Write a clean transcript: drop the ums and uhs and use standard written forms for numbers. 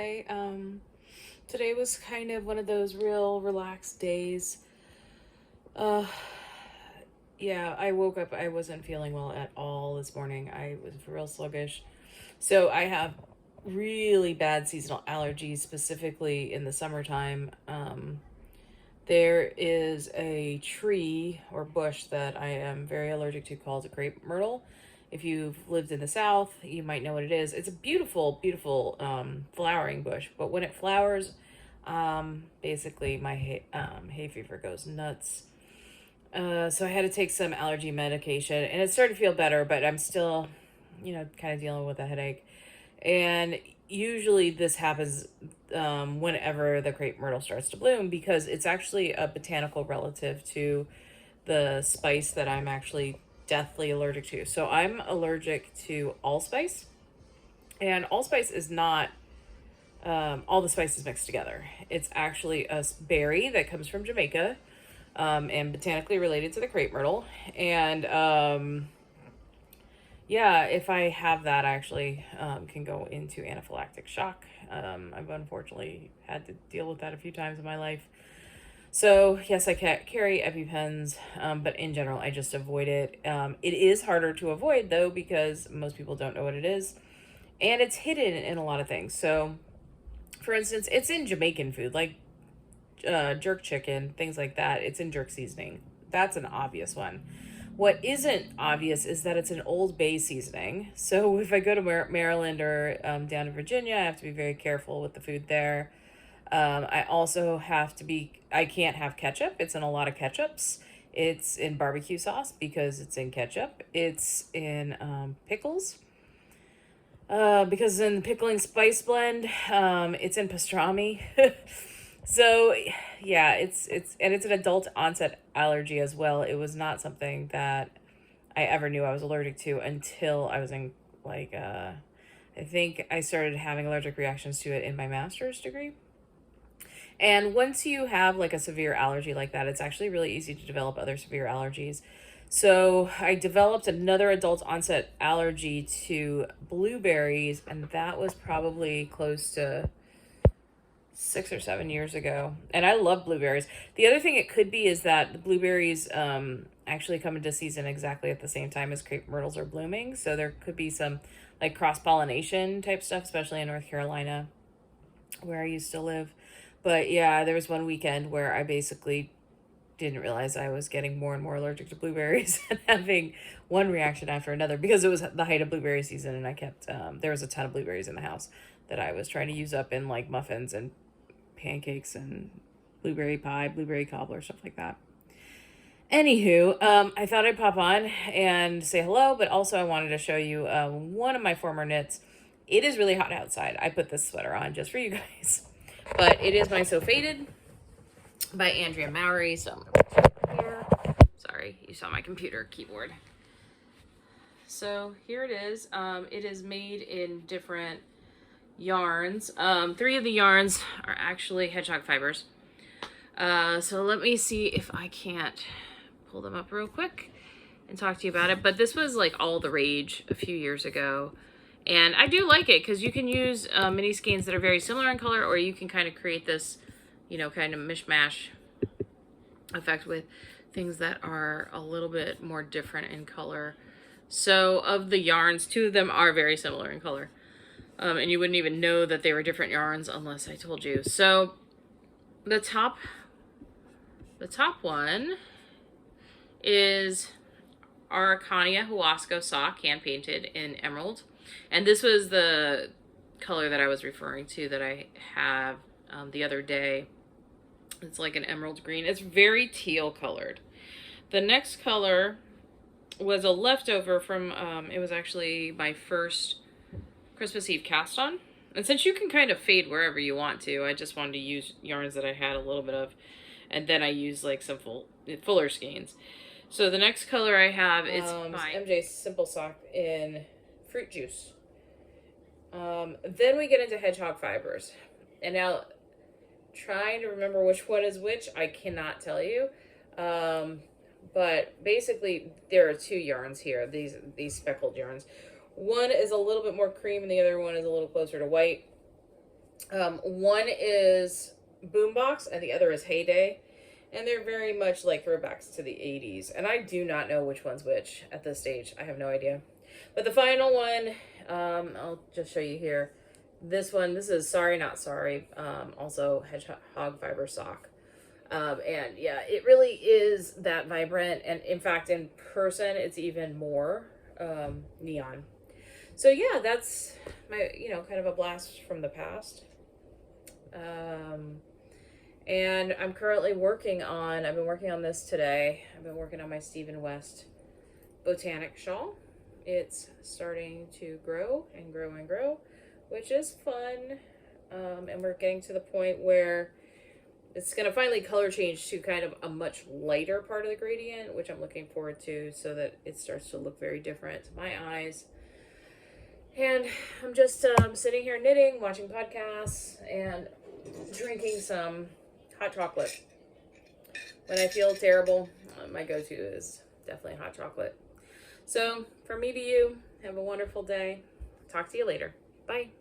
today. Today was kind of one of those real relaxed days. Uh, yeah, I woke up, I wasn't feeling well at all this morning. I was real sluggish. So I have really bad seasonal allergies, specifically in the summertime. There is a tree or bush that I am very allergic to called a crepe myrtle. If you've lived in the South, you might know what it is. It's a beautiful, beautiful flowering bush, but when it flowers, basically my hay fever goes nuts. So I had to take some allergy medication, and it started to feel better, but I'm still, kind of dealing with a headache. And usually this happens whenever the crepe myrtle starts to bloom because it's actually a botanical relative to the spice that I'm actually deathly allergic to. So I'm allergic to allspice, and allspice is not all the spices mixed together. It's actually a berry that comes from Jamaica, and botanically related to the crepe myrtle. And yeah, if I have that, I actually can go into anaphylactic shock. I've unfortunately had to deal with that a few times in my life. So yes, I can't carry EpiPens, but in general, I just avoid it. It is harder to avoid though because most people don't know what it is, and it's hidden in a lot of things. So, for instance, it's in Jamaican food like jerk chicken, things like that. It's in jerk seasoning. That's an obvious one. What isn't obvious is that it's an Old Bay seasoning. So if I go to Maryland or down to Virginia, I have to be very careful with the food there. I also have to I can't have ketchup. It's in a lot of ketchups. It's in barbecue sauce because it's in ketchup. It's in pickles because in the pickling spice blend. It's in pastrami. So yeah, it's an adult onset allergy as well. It was not something that I ever knew I was allergic to until I was in I think I started having allergic reactions to it in my master's degree. And once you have like a severe allergy like that, it's actually really easy to develop other severe allergies. So I developed another adult onset allergy to blueberries, and that was probably close to 6 or 7 years ago. And I love blueberries. The other thing it could be is that the blueberries actually come into season exactly at the same time as crepe myrtles are blooming. So there could be some like cross pollination type stuff, especially in North Carolina where I used to live. But yeah, there was one weekend where I basically didn't realize I was getting more and more allergic to blueberries and having one reaction after another because it was the height of blueberry season, and I kept there was a ton of blueberries in the house that I was trying to use up in like muffins and pancakes and blueberry pie, blueberry cobbler, stuff like that. Anywho, I thought I'd pop on and say hello, but also I wanted to show you one of my former knits. It is really hot outside. I put this sweater on just for you guys. But it is my So Faded by Andrea Mowry. So here, sorry, you saw my computer keyboard. So here it is. It is made in different yarns. 3 of the yarns are actually hedgehog fibers. So let me see if I can't pull them up real quick and talk to you about it. But this was like all the rage a few years ago. And I do like it because you can use mini skeins that are very similar in color, or you can kind of create this, kind of mishmash effect with things that are a little bit more different in color. So of the yarns, 2 of them are very similar in color. And you wouldn't even know that they were different yarns unless I told you. So the top one is Araucania Huasco sock, hand painted in emerald. And this was the color that I was referring to that I have the other day. It's like an emerald green. It's very teal colored. The next color was a leftover from, it was actually my first Christmas Eve cast on. And since you can kind of fade wherever you want to, I just wanted to use yarns that I had a little bit of. And then I used like some fuller skeins. So the next color I have is by MJ's Simple Sock in Fruit Juice. Then we get into hedgehog fibers. And now, trying to remember which one is which, I cannot tell you. But basically, there are 2 yarns here, these speckled yarns. One is a little bit more cream and the other one is a little closer to white. One is Boombox and the other is Heyday. And they're very much like throwbacks to the 80s. And I do not know which one's which at this stage. I have no idea. But the final one, I'll just show you here. This one, this is Sorry Not Sorry. Also Hedgehog Fiber Sock. And yeah, it really is that vibrant. And in fact, in person, it's even more neon. So yeah, that's my, kind of a blast from the past. And I'm currently I've been working on this today. I've been working on my Stephen West botanic shawl. It's starting to grow and grow and grow, which is fun. And we're getting to the point where it's going to finally color change to kind of a much lighter part of the gradient, which I'm looking forward to, so that it starts to look very different to my eyes. And I'm just sitting here knitting, watching podcasts, and drinking some hot chocolate. When I feel terrible, my go-to is definitely hot chocolate. So from me to you, have a wonderful day. Talk to you later. Bye.